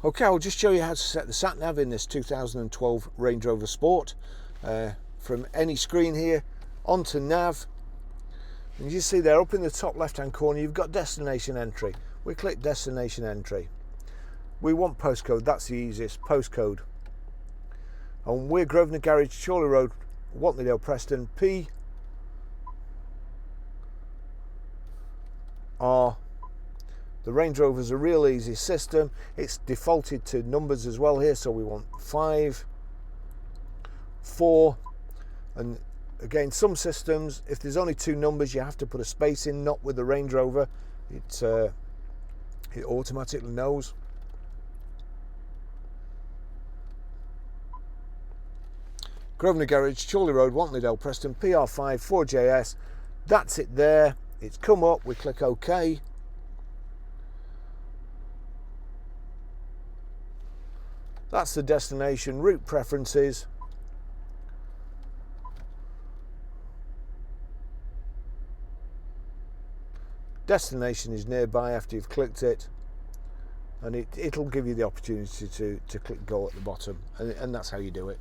Okay, I'll just show you how to set the sat nav in this 2012 Range Rover Sport. From any screen here onto nav, and you see there up in the top left hand corner you've got destination entry. We click destination entry. We want postcode, that's the easiest, postcode. And we're Grosvenor Garage, Chorley Road, Whatleydale, Preston, PR. The Range Rover is a real easy system. It's defaulted to numbers as well here, so we want 5, 4, and again, some systems, if there's only 2 numbers, you have to put a space in. Not with the Range Rover. It automatically knows. Grosvenor Garage, Chorley Road, Whatleydale, Preston, PR5 4JS. That's it there. It's come up. We click OK. That's the destination, route preferences. Destination is nearby after you've clicked it, and it'll give you the opportunity to click go at the bottom, and that's how you do it.